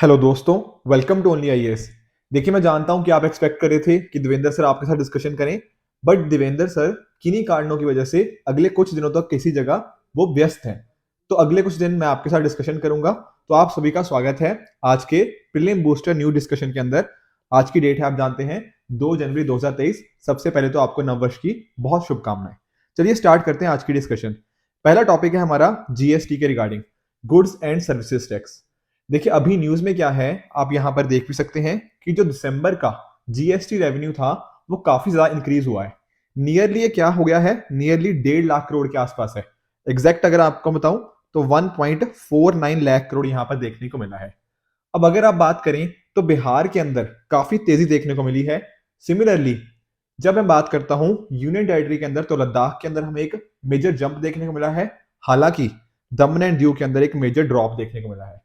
Hello दोस्तों, welcome to only IAS. देखिए, मैं जानता हूं कि आप एक्सपेक्ट कर रहे थे कि देवेंद्र सर आपके साथ डिस्कशन करें, बट देवेंद्र सर किन्हीं कारणों की वजह से अगले कुछ दिनों तक किसी जगह वो व्यस्त हैं। तो अगले कुछ दिन मैं आपके साथ डिस्कशन करूंगा। तो आप सभी का स्वागत है आज के प्रीलिम बूस्टर न्यू डिस्कशन के अंदर। आज की डेट है, आप जानते हैं, 2 जनवरी 2023। सबसे पहले तो आपको नववर्ष की बहुत शुभकामनाएं। चलिए स्टार्ट करते हैं आज की डिस्कशन। पहला टॉपिक है हमारा जीएसटी के regarding, goods and services tax. देखिए, अभी न्यूज में क्या है, आप यहां पर देख भी सकते हैं कि जो दिसंबर का जीएसटी रेवेन्यू था वो काफी ज्यादा इंक्रीज हुआ है। नियरली ये क्या हो गया है, नियरली 1.5 लाख करोड़ के आसपास है। एग्जैक्ट अगर आपको बताऊं तो 1.49 लाख करोड़ यहां पर देखने को मिला है। अब अगर आप बात करें तो बिहार के अंदर काफी तेजी देखने को मिली है। सिमिलरली जब मैं बात करता हूं यूनियन टेरिटरी के अंदर, तो लद्दाख के अंदर हमें एक मेजर जंप देखने को मिला है। हालांकि दमन एंड दीव के अंदर एक मेजर ड्रॉप देखने को मिला है।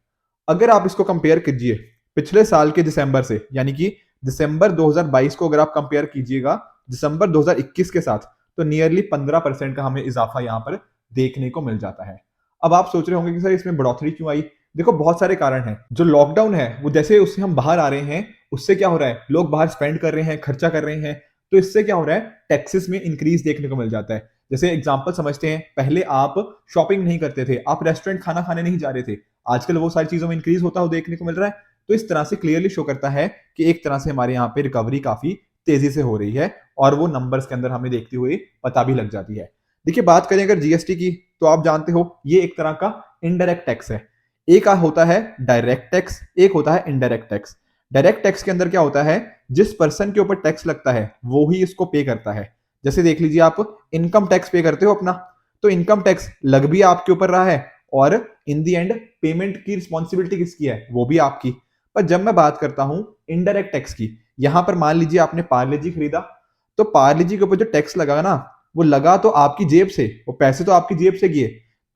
अगर आप इसको कंपेयर कीजिए पिछले साल के दिसंबर से, यानी कि दिसंबर 2022 को अगर आप कंपेयर कीजिएगा दिसंबर 2021 के साथ, तो नियरली 15% का हमें इजाफा यहां पर देखने को मिल जाता है। अब आप सोच रहे होंगे कि सर इसमें बढ़ोतरी क्यों आई। देखो, बहुत सारे कारण हैं। जो लॉकडाउन है वो जैसे उससे हम बाहर आ रहे हैं, उससे क्या हो रहा है, लोग बाहर स्पेंड कर रहे हैं, खर्चा कर रहे हैं। तो इससे क्या हो रहा है, टैक्सेस में इंक्रीज देखने को मिल जाता है। जैसे एग्जांपल समझते हैं, पहले आप शॉपिंग नहीं करते थे, आप रेस्टोरेंट खाना खाने नहीं जा रहे थे, आजकल वो सारी चीजों में इंक्रीज होता हो देखने को मिल रहा है। तो इस तरह से क्लियरली शो करता है कि एक तरह से हमारे यहाँ पे रिकवरी काफी तेजी से हो रही है, और वो नंबर्स के अंदर हमें देखते हुए पता भी लग जाती है। देखिए, बात करें अगर जीएसटी की, तो आप जानते हो ये एक तरह का इनडायरेक्ट टैक्स है। एक होता है डायरेक्ट टैक्स, एक होता है इनडायरेक्ट टैक्स। डायरेक्ट टैक्स के अंदर क्या होता है, जिस पर्सन के ऊपर टैक्स लगता है वो ही इसको पे करता है। जैसे देख लीजिए, आप इनकम टैक्स पे करते हो अपना, तो इनकम टैक्स लग भी आपके ऊपर रहा है, और इन दी एंड पेमेंट की रिस्पॉन्सिबिलिटी किसकी है, वो भी आपकी। पर जब मैं बात करता हूं इनडायरेक्ट टैक्स की, यहां पर मान लीजिए आपने पार्ले जी खरीदा, तो पार्ले जी के ऊपर जो टैक्स लगा ना, वो लगा तो आपकी जेब से, वो पैसे तो आपकी जेब से गए,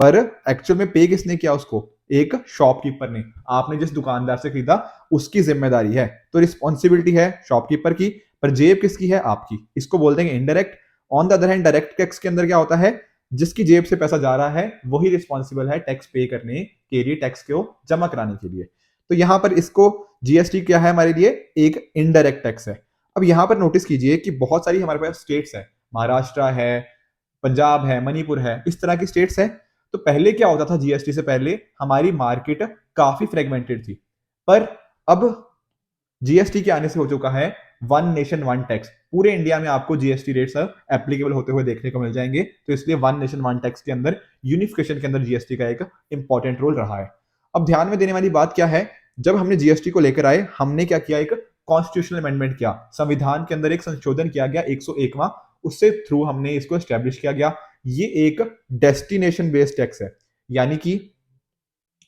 पर एक्चुअल में पे किसने किया उसको, एक शॉपकीपर ने। आपने जिस दुकानदार से खरीदा उसकी जिम्मेदारी है, तो रिस्पॉन्सिबिलिटी है शॉपकीपर की, पर जेब किसकी है, आपकी। इसको बोलते हैं indirect. On the other hand direct tax के अंदर क्या होता है, जिसकी जेब से पैसा जा रहा है वही रिस्पॉन्सिबल है टैक्स पे करने के लिए, टैक्स को जमा कराने के लिए। तो यहां पर इसको जीएसटी क्या है हमारे लिए, एक इनडायरेक्ट टैक्स है। अब यहां पर नोटिस कीजिए कि बहुत सारी हमारे पास स्टेट्स है, महाराष्ट्र है, पंजाब है, मणिपुर है, इस तरह की स्टेट्स है। तो पहले क्या होता था, जीएसटी से पहले हमारी मार्केट काफी फ्रेगमेंटेड थी, पर अब जीएसटी के आने से हो चुका है वन नेशन वन टैक्स। पूरे इंडिया में आपको जीएसटी रेट्स एप्लीकेबल होते हुए देखने को मिल जाएंगे। तो इसलिए वन नेशन वन टैक्स के अंदर, यूनिफिकेशन के अंदर जीएसटी का एक इंपॉर्टेंट रोल रहा है। अब ध्यान में देने वाली बात क्या है, जब हमने जीएसटी को लेकर आए, हमने क्या किया, एक कॉन्स्टिट्यूशनल अमेंडमेंट किया, संविधान के अंदर एक संशोधन किया गया 101वां, उससे थ्रू हमने इसको एस्टेब्लिश किया गया। ये एक डेस्टिनेशन बेस्ड टैक्स है, यानी कि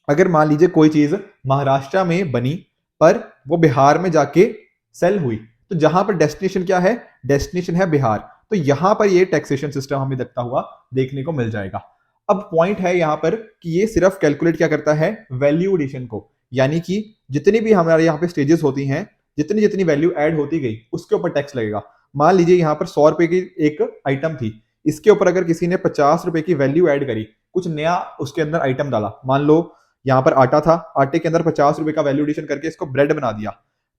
अगर मान लीजिए कोई चीज महाराष्ट्र में बनी पर वो बिहार में जाके सेल हुई, तो जहां पर डेस्टिनेशन क्या है, डेस्टिनेशन है बिहार, तो यहां पर ये टैक्सेशन सिस्टम हमें दिखता हुआ देखने को मिल जाएगा। अब पॉइंट है यहां पर कि ये सिर्फ कैलकुलेट क्या करता है, वैल्यू एडिशन को, यानी कि जितनी भी हमारे यहाँ पे स्टेजेस होती हैं, जितनी जितनी वैल्यू ऐड होती गई उसके ऊपर टैक्स लगेगा। मान लीजिए यहाँ पर 100 रुपए की एक आइटम थी, इसके ऊपर अगर किसी ने 50 रुपए की वैल्यू ऐड करी, कुछ नया उसके अंदर आइटम डाला, मान लो यहाँ पर आटा था, आटे के अंदर 50 रुपए का वैल्यू एडिशन करके इसको ब्रेड बना दिया,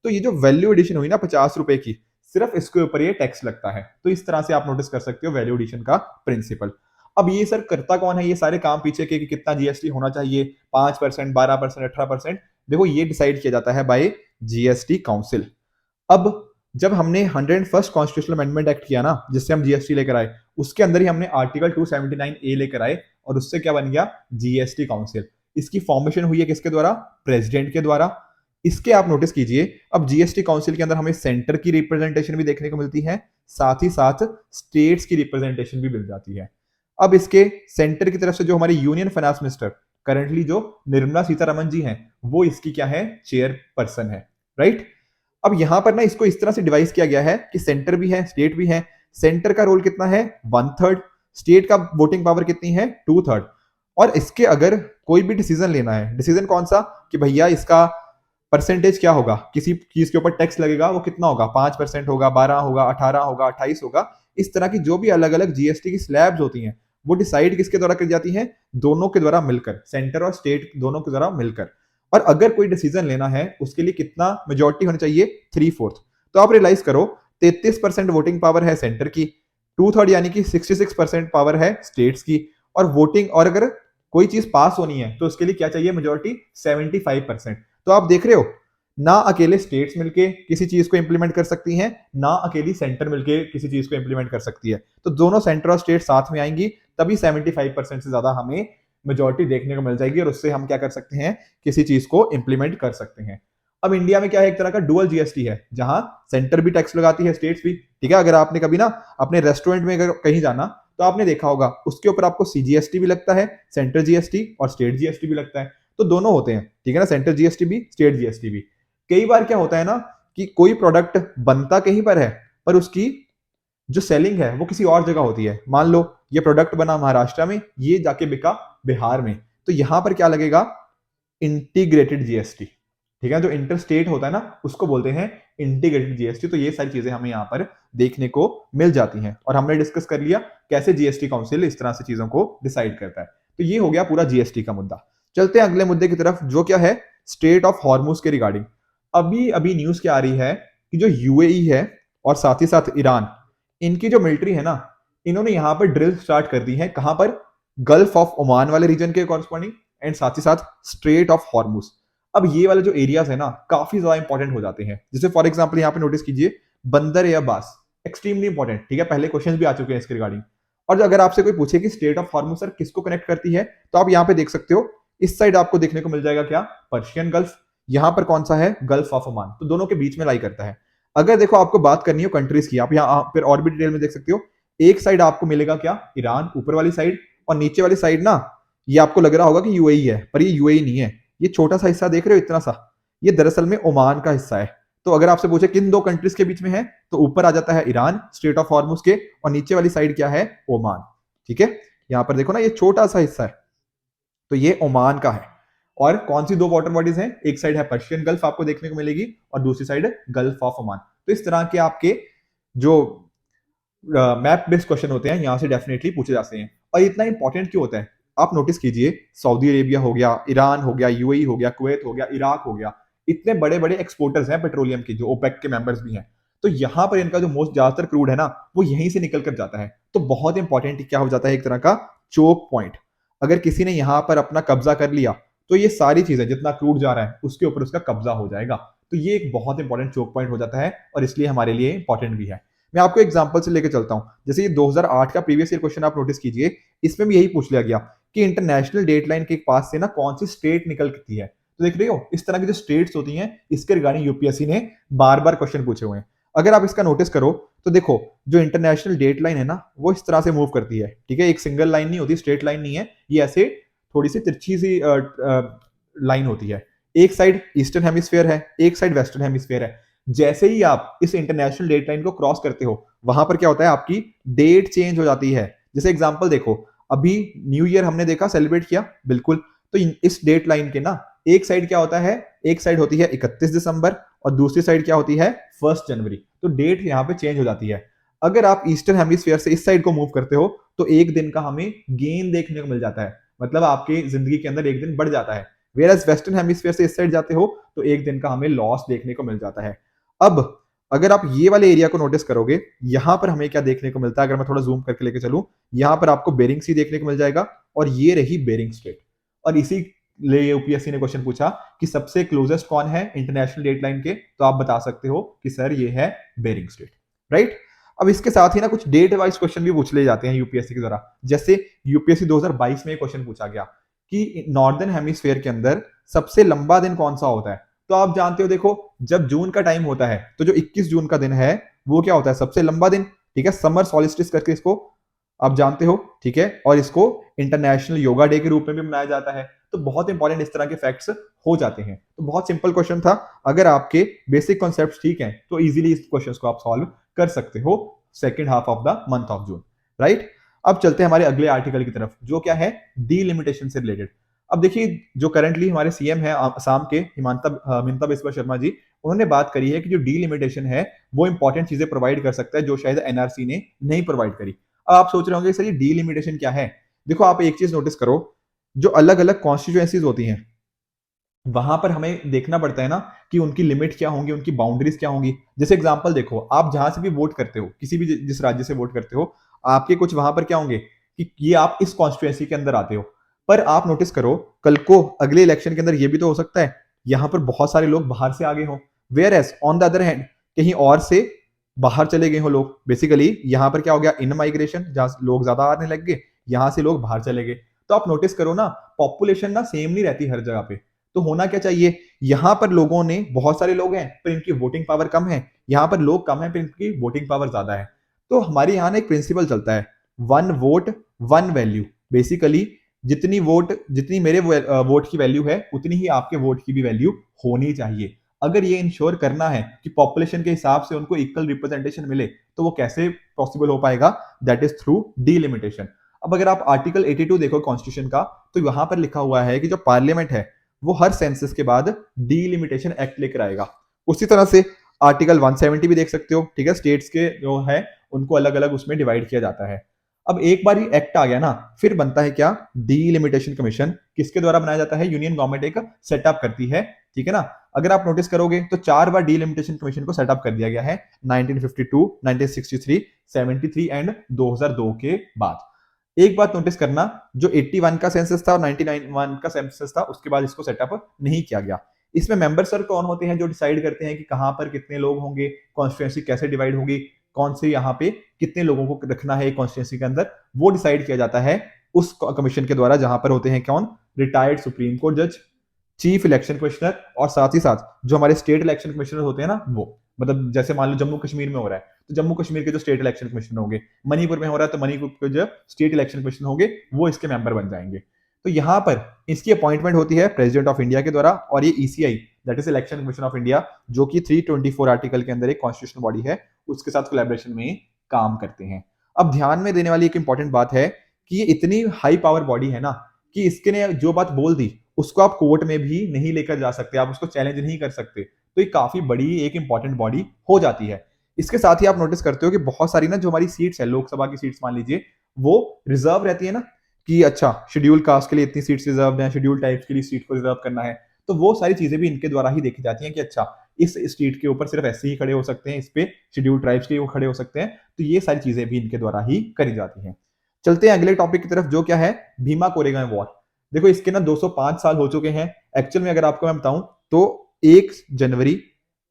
तो ये जो वैल्यू एडिशन हुई ना 50 रुपए की, सिर्फ इसके ऊपर ये टैक्स लगता है। तो इस तरह से आप नोटिस कर सकते हो वैल्यू एडिशन का प्रिंसिपल। अब ये सर करता कौन है, ये सारे काम पीछे के कि कितना जीएसटी होना चाहिए, 5%, 12%, 18%, देखो ये डिसाइड किया जाता है बाय जीएसटी काउंसिल। अब जब हमने 101st कॉन्स्टिट्यूशनल अमेंडमेंट एक्ट किया ना, जिससे हम जीएसटी लेकर आए, उसके अंदर ही हमने आर्टिकल 279A लेकर आए, और उससे क्या बन गया, जीएसटी काउंसिल। इसकी फॉर्मेशन हुई है किसके द्वारा, प्रेसिडेंट के द्वारा। इसके आप नोटिस कीजिए, अब जीएसटी काउंसिल के अंदर हमें सेंटर की रिप्रेजेंटेशन भी देखने को मिलती है, साथ ही साथ स्टेट्स की रिप्रेजेंटेशन भी मिल जाती है। अब इसके सेंटर की तरफ से जो हमारी यूनियन फाइनेंस मिनिस्टर करंटली जो निर्मला सीतारमन जी हैं, वो इसकी क्या है, चेयर पर्सन है, राइट। अब यहां पर ना इसको इस तरह से डिवाइस किया गया है कि सेंटर भी है, स्टेट भी है। सेंटर का रोल कितना है, 1/3, स्टेट का वोटिंग पावर कितनी है, 2/3। और इसके अगर कोई भी डिसीजन लेना है, डिसीजन कौन सा, कि भैया इसका परसेंटेज क्या होगा, किसी चीज के ऊपर टैक्स लगेगा वो कितना होगा, 5% होगा, 12 होगा, 18 होगा, 28 होगा, इस तरह की जो भी अलग अलग जीएसटी की स्लैब्स होती हैं, वो डिसाइड किसके द्वारा की जाती हैं, दोनों के द्वारा मिलकर, सेंटर और स्टेट दोनों के द्वारा मिलकर। और अगर कोई डिसीजन लेना है उसके लिए कितना मेजोरिटी होनी चाहिए, 3/4। तो आप रियलाइज करो 33% वोटिंग पावर है सेंटर की, 2/3 यानी कि 66% पावर है स्टेट्स की, और वोटिंग और अगर कोई चीज पास होनी है तो उसके लिए क्या चाहिए मेजोरिटी, 75%। तो आप देख रहे हो ना अकेले स्टेट्स मिलके किसी चीज को इंप्लीमेंट कर सकती हैं, ना अकेली सेंटर मिलके किसी चीज को इंप्लीमेंट कर सकती है। तो दोनों सेंटर और स्टेट साथ में आएंगी तभी 75% से ज्यादा हमें मेजोरिटी देखने को मिल जाएगी और उससे हम क्या कर सकते हैं, किसी चीज को इंप्लीमेंट कर सकते हैं। अब इंडिया में क्या है, एक तरह का डुअल जीएसटी है जहां सेंटर भी टैक्स लगाती है, स्टेट्स भी। ठीक है, अगर आपने कभी ना अपने रेस्टोरेंट में अगर कहीं जाना तो आपने देखा होगा उसके ऊपर आपको सीजीएसटी भी लगता है, सेंट्रल जीएसटी और स्टेट जीएसटी भी लगता है। तो दोनों होते हैं, ठीक है ना, सेंट्रल जीएसटी भी स्टेट जीएसटी भी। कई बार क्या होता है ना कि कोई प्रोडक्ट बनता कहीं पर है पर उसकी जो सेलिंग है वो किसी और जगह होती है। मान लो ये प्रोडक्ट बना महाराष्ट्र में, ये जाके बिका बिहार में, तो यहां पर क्या लगेगा, इंटीग्रेटेड जीएसटी। ठीक है, जो इंटर स्टेट होता है ना उसको बोलते हैं इंटीग्रेटेड जीएसटी। तो ये सारी चीजें हमें यहाँ पर देखने को मिल जाती हैं और हमने डिस्कस कर लिया कैसे जीएसटी काउंसिल इस तरह से चीजों को डिसाइड करता है। तो ये हो गया पूरा जीएसटी का मुद्दा। चलते हैं अगले मुद्दे की तरफ जो क्या है, स्टेट ऑफ हॉर्मुज के रिगार्डिंग। अभी अभी न्यूज क्या आ रही है कि जो यूएई है और साथ ही साथ ईरान, इनकी जो मिलिट्री है ना, इन्होंने यहां पर ड्रिल स्टार्ट कर दी है। कहां पर, गल्फ ऑफ ओमान वाले रीजन के कॉरस्पॉन्डिंग एंड साथ ही साथ स्ट्रेट ऑफ हॉर्मुज। अब ये वाले जो एरियाज है ना काफी ज्यादा इंपॉर्टेंट हो जाते हैं। जैसे फॉर एग्जांपल यहाँ पे नोटिस कीजिए, बंदर या बास, एक्सट्रीमली इंपॉर्टेंट। ठीक है, पहले क्वेश्चंस भी आ चुके हैं इसके रिगार्डिंग। और जो अगर आपसे कोई पूछे कि स्टेट ऑफ हॉर्मुज सर किसको कनेक्ट करती है, तो आप यहाँ पे देख सकते हो, इस साइड आपको देखने को मिल जाएगा क्या, पर्शियन गल्फ। यहां पर कौन सा है, गल्फ ऑफ ओमान। तो दोनों के बीच में लाई करता है। अगर देखो आपको बात करनी हो कंट्रीज की, आप यहाँ फिर और भी डिटेल में देख सकते हो। एक साइड आपको मिलेगा क्या, ईरान, ऊपर वाली साइड, और नीचे वाली साइड ना ये आपको लग रहा होगा कि यूएई है, पर ये यूएई नहीं है। ये छोटा सा हिस्सा देख रहे हो, इतना सा, ये दरअसल में ओमान का हिस्सा है। तो अगर आपसे पूछे किन दो कंट्रीज के बीच में है, तो ऊपर आ जाता है ईरान, स्टेट ऑफ हॉर्मुज के, और नीचे वाली साइड क्या है, ओमान। ठीक है, यहां पर देखो ना ये छोटा सा हिस्सा है, तो ये ओमान का है। और कौन सी दो वाटर बॉडीज हैं, एक साइड है पर्शियन गल्फ आपको देखने को मिलेगी और दूसरी साइड गल्फ ऑफ ओमान। तो इस तरह के आपके जो मैप बेस्ड क्वेश्चन होते हैं यहां से डेफिनेटली पूछे जाते हैं। और इतना इंपॉर्टेंट क्यों होता है, आप नोटिस कीजिए, सऊदी अरेबिया हो गया, ईरान हो गया, यूएई हो गया, कुवैत हो गया, इराक हो गया, इतने बड़े बड़े एक्सपोर्टर्स हैं पेट्रोलियम के, जो ओपेक के मेंबर्स भी हैं। तो यहां पर इनका जो मोस्ट ज्यादातर क्रूड है ना वो यहीं से निकल कर जाता है। तो बहुत इंपॉर्टेंट क्या हो जाता है, एक तरह का चोक पॉइंट। अगर किसी ने यहां पर अपना कब्जा कर लिया तो ये सारी चीजें जितना क्रूड जा रहा है उसके ऊपर उसका कब्जा हो जाएगा। तो ये एक बहुत इंपॉर्टेंट चोक पॉइंट हो जाता है और इसलिए हमारे लिए इंपॉर्टेंट भी है। मैं आपको एग्जांपल से लेकर चलता हूं। जैसे ये 2008 का प्रीवियस ईयर क्वेश्चन आप नोटिस कीजिए, इसमें भी यही पूछ लिया गया कि इंटरनेशनल डेटलाइन के पास से ना कौन सी स्टेट निकलती है। तो देख रहे हो इस तरह की जो स्टेट्स होती हैं इसके रिगार्डिंग यूपीएससी ने बार बार क्वेश्चन पूछे हुए हैं। अगर आप इसका नोटिस करो तो देखो जो इंटरनेशनल डेटलाइन है ना वो इस तरह से मूव करती है। ठीक है, एक सिंगल लाइन नहीं होती, स्ट्रेट लाइन नहीं है, ये ऐसे थोड़ी सी तिरछी सी लाइन होती है। एक साइड ईस्टर्न हेमिस्फीयर है, एक साइड वेस्टर्न हेमिस्फीयर है। जैसे ही आप इस इंटरनेशनल डेट लाइन को क्रॉस करते हो वहां पर क्या होता है, आपकी डेट चेंज हो जाती है। जैसे एग्जांपल देखो, अभी न्यू ईयर हमने देखा, सेलिब्रेट किया, बिल्कुल। तो इस डेट लाइन के ना एक साइड क्या होता है, एक साइड होती है 31 दिसंबर और दूसरी साइड क्या होती है 1 जनवरी। तो डेट यहाँ पे चेंज हो जाती है। अगर आप ईस्टर्न हेमिस्फीयर से इस साइड को मूव करते हो तो एक दिन का हमें गेन देखने को मिल जाता है, मतलब आपकी जिंदगी के अंदर एक दिन बढ़ जाता है। वेयर वेस्टर्न हेमिस्फीयर से इस साइड जाते हो तो एक दिन का हमें लॉस देखने को मिल जाता है। अब अगर आप ये वाले एरिया को नोटिस करोगे, यहां पर हमें क्या देखने को मिलता है, अगर मैं थोड़ा जूम करके लेके चलूं, यहां पर आपको बेरिंग सी देखने को मिल जाएगा और ये रही बेरिंग स्ट्रेट। और इसी लिए यूपीएससी ने क्वेश्चन पूछा कि सबसे क्लोजेस्ट कौन है इंटरनेशनल डेटलाइन के, तो आप बता सकते हो कि सर ये है बेरिंग स्ट्रेट, राइट। अब इसके साथ ही ना कुछ डेट वाइज क्वेश्चन भी पूछ ले जाते हैं यूपीएससी के द्वारा। जैसे यूपीएससी 2022 में क्वेश्चन पूछा गया कि नॉर्दर्न हेमिस्फीयर के अंदर सबसे लंबा दिन कौन सा होता है। तो आप जानते हो, देखो जब जून का टाइम होता है तो जो 21 जून का दिन है वो क्या होता है, सबसे लंबा दिन। ठीक है, समर सॉलिस्टिस करके इसको आप जानते हो। ठीक है, और इसको इंटरनेशनल योगा डे के रूप में भी मनाया जाता है। तो बहुत इंपॉर्टेंट इस तरह के फैक्ट्स हो जाते हैं। तो बहुत सिंपल क्वेश्चन था, अगर आपके बेसिक कॉन्सेप्ट ठीक हैं तो इजीली इस क्वेश्चन को आप सॉल्व कर सकते हो second half of the month of June, right. अब चलते हैं हमारे अगले आर्टिकल की तरफ जो क्या है, डीलिमिटेशन से रिलेटेड। अब देखिए जो करंटली हमारे सीएम है असम के हिमंता बिस्वा शर्मा जी, उन्होंने बात करी है कि जो डीलिमिटेशन है वो इंपॉर्टेंट चीजें प्रोवाइड कर सकता है जो शायद एनआरसी ने नहीं प्रोवाइड करी। अब आप सोच रहे होंगे सर ये डीलिमिटेशन क्या है। देखो आप एक चीज नोटिस करो, जो अलग अलग कॉन्स्टिट्यूएंसीज होती हैं वहां पर हमें देखना पड़ता है ना कि उनकी लिमिट क्या होंगी, उनकी बाउंड्रीज क्या होंगी। जैसे एग्जांपल देखो, आप जहां से भी वोट करते हो, किसी भी जिस राज्य से वोट करते हो, आपके कुछ वहां पर क्या होंगे कि ये आप इस कॉन्स्टिट्यूएंसी के अंदर आते हो। पर आप नोटिस करो, कल को अगले इलेक्शन के अंदर ये भी तो हो सकता है यहाँ पर बहुत सारे लोग बाहर से आगे हो, whereas on the other hand कहीं और से बाहर चले गए हो लोग। बेसिकली यहाँ पर क्या हो गया, इन माइग्रेशन, जहां लोग ज्यादा आने लग गए, यहाँ से लोग बाहर चले गए। तो आप नोटिस करो ना, पॉपुलेशन ना सेम नहीं रहती हर जगह पे। तो होना क्या चाहिए, यहां पर लोगों ने, बहुत सारे लोग हैं पर इनकी वोटिंग पावर कम है, यहां पर लोग कम है पर इनकी वोटिंग पावर ज्यादा है। तो हमारे यहाँ ना एक प्रिंसिपल चलता है, one vote one value. Basically जितनी मेरे वोट की वैल्यू है, उतनी ही आपके वोट की भी वैल्यू होनी चाहिए। अगर ये इंश्योर करना है कि पॉपुलेशन के हिसाब से उनको इक्वल रिप्रेजेंटेशन मिले, तो वो कैसे पॉसिबल हो पाएगा, दैट इज थ्रू डीलिमिटेशन। अब अगर आप आर्टिकल 82 देखो कॉन्स्टिट्यूशन का, तो यहां पर लिखा हुआ है कि जो पार्लियामेंट है वो हर सेंसस के बाद डीलिमिटेशन एक्ट लेकर आएगा। उसी तरह से आर्टिकल 170 भी देख सकते हो, ठीक है, स्टेट्स के जो है उनको अलग अलग उसमें डिवाइड किया जाता है। अब एक बार ये एक्ट आ गया ना, फिर बनता है क्या, डीलिमिटेशन कमीशन। किसके द्वारा बनाया जाता है, यूनियन गवर्नमेंट एक सेटअप करती है, ठीक है ना। अगर आप नोटिस करोगे तो 4 बार डीलिमिटेशन कमीशन को सेटअप कर दिया गया है, 1952, 1963, 73 एंड 2002 के बाद। एक बात नोटिस करना, जो 81 का सेंसस था और 99 का सेंसस था, उसके बाद इसको सेटअप नहीं किया गया। इसमें मेंबर सर कौन होते हैं जो डिसाइड करते हैं कि कहां पर कितने लोग होंगे, कॉन्स्टिट्यूएंसी कैसे डिवाइड होगी, कौन से यहाँ पे कितने लोगों को रखना है कॉन्स्टिट्यूएंसी के अंदर, वो डिसाइड किया जाता है उस कमीशन के द्वारा, जहां पर होते हैं कौन, रिटायर्ड सुप्रीम कोर्ट जज, चीफ इलेक्शन कमिश्नर, और साथ ही साथ जो हमारे स्टेट इलेक्शन कमिश्नर होते हैं ना, वो मतलब जैसे मान लो जम्मू कश्मीर में हो रहा है तो जम्मू कश्मीर के जो स्टेट इलेक्शन कमिश्नर होंगे, मणिपुर में हो रहा है तो मणिपुर के जो स्टेट इलेक्शन कमिश्नर होंगे वो इसके मेंबर बन जाएंगे। तो यहाँ पर इसकी अपॉइंटमेंट होती है प्रेसिडेंट ऑफ इंडिया के द्वारा, और ये ECI that is election commission of India, जो कि 324 आर्टिकल के अंदर एक कॉन्स्टिट्यूशनल बॉडी है, उसके साथ कोलैबोरेशन में काम करते हैं। अब ध्यान में देने वाली एक इंपॉर्टेंट बात है कि ये इतनी हाई पावर बॉडी है ना कि इसके ने जो बात बोल दी उसको आप कोर्ट में भी नहीं लेकर जा सकते, आप उसको चैलेंज नहीं कर सकते। तो ये काफी बड़ी एक इंपॉर्टेंट बॉडी हो जाती है। इसके साथ ही आप नोटिस करते हो कि बहुत सारी ना जो हमारी सीट्स है, लोकसभा की सीट्स मान लीजिए, वो रिजर्व रहती है ना, कि अच्छा शेड्यूल कास्ट के लिए इतनी सीट्स रिजर्व है, शेड्यूल टाइप्स के लिए सीट को रिजर्व करना है। तो वो सारी चीजें भी इनके द्वारा ही देखी जाती हैं कि अच्छा इस स्ट्रीट के ऊपर सिर्फ ऐसे ही खड़े हो सकते हैं, इस पे शेड्यूल ट्राइब्स के वो खड़े हो सकते हैं। तो ये सारी चीजें भी इनके द्वारा ही करी जाती हैं। चलते हैं अगले टॉपिक की तरफ, जो क्या है, भीमा कोरेगांव वॉर। देखो इसके ना 205 साल हो चुके हैं। एक्चुअल में अगर आपको मैं बताऊं तो 1 जनवरी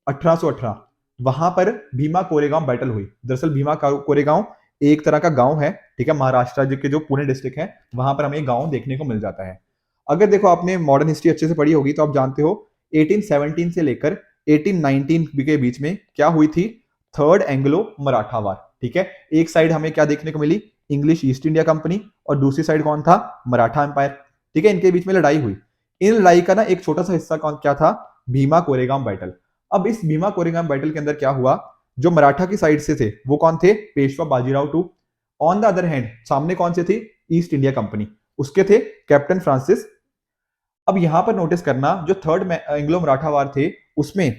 1818 वहां पर भीमा कोरेगांव बैटल हुई। दरअसल भीमा कोरेगांव एक तरह का गांव है, ठीक है, महाराष्ट्र राज्य के जो पुणे डिस्ट्रिक्ट है वहां पर हमें गांव देखने को मिल जाता है। अगर देखो आपने मॉडर्न हिस्ट्री अच्छे से पढ़ी होगी तो आप जानते हो 1817 से लेकर 1819 के बीच में क्या हुई थी, थर्ड एंग्लो मराठा वार, ठीक है। एक साइड हमें क्या देखने को मिली, इंग्लिश ईस्ट इंडिया कंपनी, और दूसरी साइड कौन था, मराठा एम्पायर, ठीक है। इनके बीच में लड़ाई हुई। इन लड़ाई का ना एक छोटा सा हिस्सा कौन क्या था, भीमा कोरेगांव बैटल। अब इस भीमा कोरेगांव बैटल के अंदर क्या हुआ, जो मराठा की साइड से थे वो कौन थे, Peshwa Bajirao two. On the other hand सामने कौन से थे, ईस्ट इंडिया कंपनी, उसके थे कैप्टन फ्रांसिस। अब यहां पर नोटिस करना, जो थर्ड एंग्लो मराठा वार थे उसमें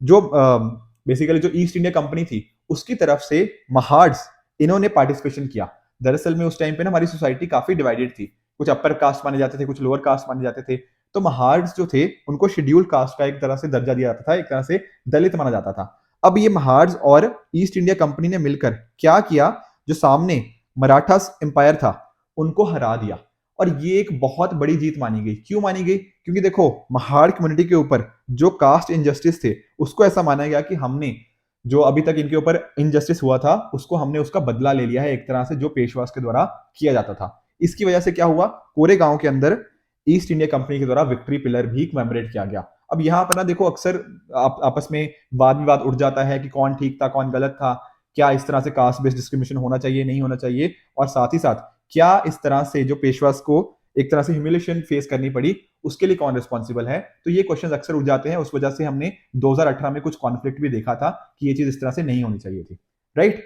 जो बेसिकली जो ईस्ट इंडिया कंपनी थी उसकी तरफ से महाड्स, इन्होंने पार्टिसिपेशन किया। दरअसल में उस टाइम पे ना हमारी सोसाइटी काफी डिवाइडेड थी, कुछ अपर कास्ट माने जाते थे, कुछ लोअर कास्ट माने जाते थे। तो महाड्स जो थे उनको शेड्यूल कास्ट का एक तरह से दर्जा दिया जाता था, एक तरह से दलित माना जाता था। अब ये महाड्स और ईस्ट इंडिया कंपनी ने मिलकर क्या किया, जो सामने मराठा एम्पायर था उनको हरा दिया। और ये एक बहुत बड़ी जीत मानी गई। क्यों मानी गई, क्योंकि देखो महाड़ कम्युनिटी के ऊपर जो कास्ट इनजस्टिस थे उसको ऐसा माना गया कि हमने जो अभी तक इनके ऊपर इनजस्टिस हुआ था उसको हमने उसका बदला ले लिया है, एक तरह से जो पेशवास के द्वारा किया जाता था। इसकी वजह से क्या हुआ, कोरेगांव के अंदर ईस्ट इंडिया कंपनी के द्वारा विक्ट्री पिलर भी कमेमोरेट किया गया। अब यहाँ पर ना देखो अक्सर आपस में वाद विवाद उठ जाता है कि कौन ठीक था कौन गलत था, क्या इस तरह से कास्ट बेस्ड डिस्क्रिमिनेशन होना चाहिए नहीं होना चाहिए, और साथ ही साथ क्या इस तरह से जो पेशवास को एक तरह से ह्यूमिलेशन फेस करनी पड़ी उसके लिए कौन रिस्पॉन्सिबल है। तो ये क्वेश्चन अक्सर उठ जाते हैं। उस वजह से हमने 2018 में कुछ कॉन्फ्लिक्ट भी देखा था कि ये चीज इस तरह से नहीं होनी चाहिए थी, राइट।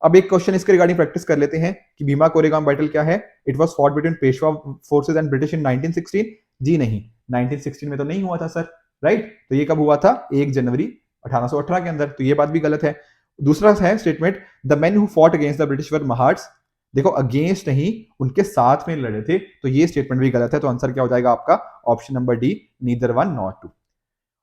अब एक क्वेश्चन इसके रिगार्डिंग प्रैक्टिस कर लेते हैं कि भीमा कोरेगांव बैटल क्या है। It was fought between Peshwa forces and British in 1916। जी नहीं, 1916 में तो नहीं हुआ था सर, राइट। तो ये कब हुआ था, 1 जनवरी 1818 के अंदर। तो ये बात भी गलत है। दूसरा है statement, the men who fought against the British were Marathas. देखो अगेंस्ट नहीं, उनके साथ में लड़े थे, तो ये स्टेटमेंट भी गलत है। तो आंसर क्या हो जाएगा आपका option number D, neither one nor two.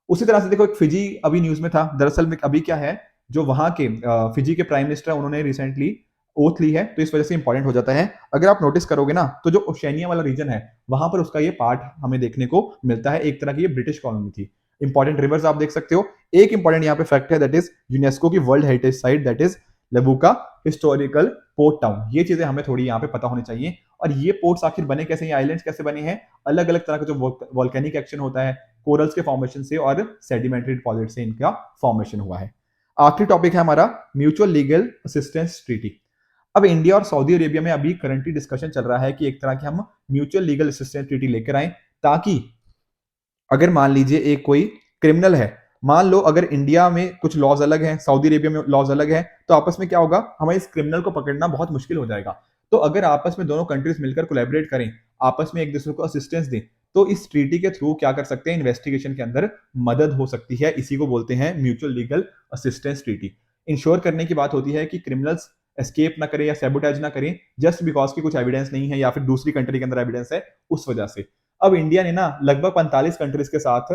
उसी तरह से देखो एक फिजी अभी न्यूज में था, दरअसल में अभी क्या है, जो वहां के फिजी के प्राइम मिनिस्टर है उन्होंने रिसेंटली ओथ ली है, तो इस वजह से इंपॉर्टेंट हो जाता है। अगर आप नोटिस करोगे ना, तो जो ओशेनिया वाला रीजन है वहां पर उसका ये पार्ट हमें देखने को मिलता है, एक तरह की ये ब्रिटिश कॉलोनी थी। इंपॉर्टेंट रिवर्स आप देख सकते हो। एक इंपॉर्टेंट यहाँ पे फैक्ट है, दैट इज यूनेस्को की world heritage site, that is लबुका हिस्टोरिकल पोर्ट टाउन। ये चीजें हमें थोड़ी यहाँ पे पता होनी चाहिए। और ये पोर्ट्स आखिर बने कैसे, ये आइलैंड्स कैसे बने हैं, अलग अलग तरह का जो वॉल्केनिक एक्शन होता है, कोरल्स के फॉर्मेशन से और सेडिमेंट्री डिपॉजिट से इनका फॉर्मेशन हुआ है। आखिरी टॉपिक है हमारा म्यूचुअल लीगल असिस्टेंस ट्रीटी। अब इंडिया और सऊदी अरेबिया में अभी करंटली डिस्कशन चल रहा है कि एक तरह की हम म्यूचुअल लीगल असिस्टेंस ट्रीटी लेकर आए, ताकि अगर मान लीजिए एक कोई क्रिमिनल है, मान लो अगर इंडिया में कुछ लॉज अलग हैं, सऊदी अरेबिया में लॉज अलग है, तो आपस में क्या होगा, हमें इस क्रिमिनल को पकड़ना बहुत मुश्किल हो जाएगा। तो अगर आपस में दोनों कंट्रीज मिलकर कोलैबोरेट करें, आपस में एक दूसरे को असिस्टेंस दें, तो इस ट्रीटी के थ्रू क्या कर सकते हैं, इन्वेस्टिगेशन के अंदर मदद हो सकती है। इसी को बोलते हैं mutual legal assistance treaty. Ensure करने की बात होती है कि क्रिमिनल्स एस्केप ना करें या सैबोटेज ना करें, जस्ट बिकॉज की कुछ एविडेंस नहीं है या फिर दूसरी कंट्री के अंदर एविडेंस है, उस वजह से। अब इंडिया ने ना लगभग 45 कंट्रीज के साथ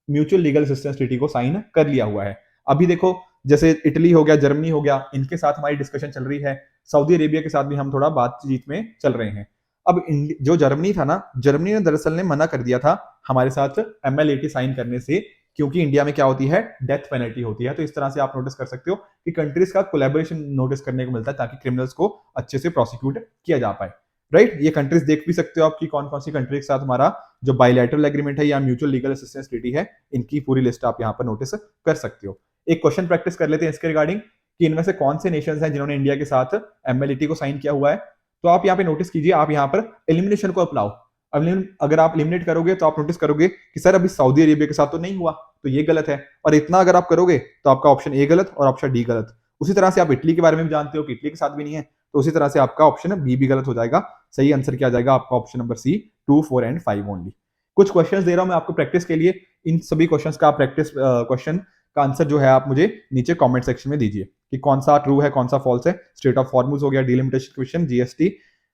म्यूचुअल लीगल असिस्टेंस ट्रीटी को साइन कर लिया हुआ है। अभी देखो जैसे इटली हो गया, जर्मनी हो गया, इनके साथ हमारी डिस्कशन चल रही है। सऊदी अरेबिया के साथ भी हम थोड़ा बातचीत में चल रहे हैं। अब जो जर्मनी था ना, जर्मनी ने दरअसल ने मना कर दिया था हमारे साथ MLAT साइन करने से, क्योंकि इंडिया में क्या होती है, डेथ पेनल्टी होती है। तो इस तरह से आप नोटिस कर सकते हो कि कंट्रीज का कोलैबोरेशन नोटिस करने को मिलता है, ताकि क्रिमिनल्स को अच्छे से प्रोसिक्यूट किया जा पाए। राइट, ये कंट्रीज देख भी सकते हो आप कि कौन कौन सी कंट्री के साथ हमारा जो बायलैटरल एग्रीमेंट है या म्यूचुअल लीगल असिस्टेंस ट्रीटी है, इनकी पूरी लिस्ट आप यहाँ पर नोटिस कर सकते हो। एक क्वेश्चन प्रैक्टिस कर लेते हैं इसके रिगार्डिंग, कि इनमें से कौन से नेशंस हैं जिन्होंने इंडिया के साथ MLAT को साइन किया हुआ है। तो आप यहाँ पे नोटिस कीजिए, आप यहाँ पर एलिमिनेशन को अप्लाओ। अगर आप एलिमिनेट करोगे तो आप नोटिस करोगे कि सर अभी सऊदी अरेबिया के साथ तो नहीं हुआ, तो ये गलत है। और इतना अगर आप करोगे तो आपका ऑप्शन ए गलत और ऑप्शन डी गलत। उसी तरह से आप इटली के बारे में भी जानते हो कि इटली के साथ भी नहीं है, तो उसी तरह से आपका ऑप्शन बी भी गलत हो जाएगा। सही आंसर क्या आ जाएगा आपका option number C, 2, 4 and 5 only. कुछ क्वेश्चंस दे रहा हूं मैं आपको प्रैक्टिस के लिए। इन सभी क्वेश्चंस का प्रैक्टिस क्वेश्चन का आंसर जो है आप मुझे नीचे कमेंट सेक्शन में दीजिए कि कौन सा ट्रू है, कौन सा फॉल्स है। स्टेट ऑफ हॉर्मुज हो गया, delimitation question, GST,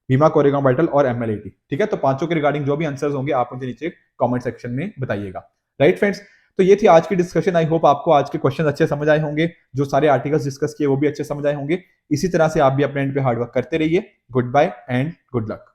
Bhima Koregaon battle और MLAT। ठीक है, तो पांचों के रिगार्डिंग जो भी आंसर्स होंगे आप मुझे नीचे कमेंट सेक्शन में बताइएगा। राइट फ्रेंड्स, तो ये थी आज की डिस्कशन। आई होप आपको आज के क्वेश्चन अच्छे समझ आए होंगे, जो सारे आर्टिकल्स डिस्कस किए वो भी अच्छे समझ आए होंगे। इसी तरह से आप भी अपने एंड पे हार्डवर्क करते रहिए। Good bye and good luck.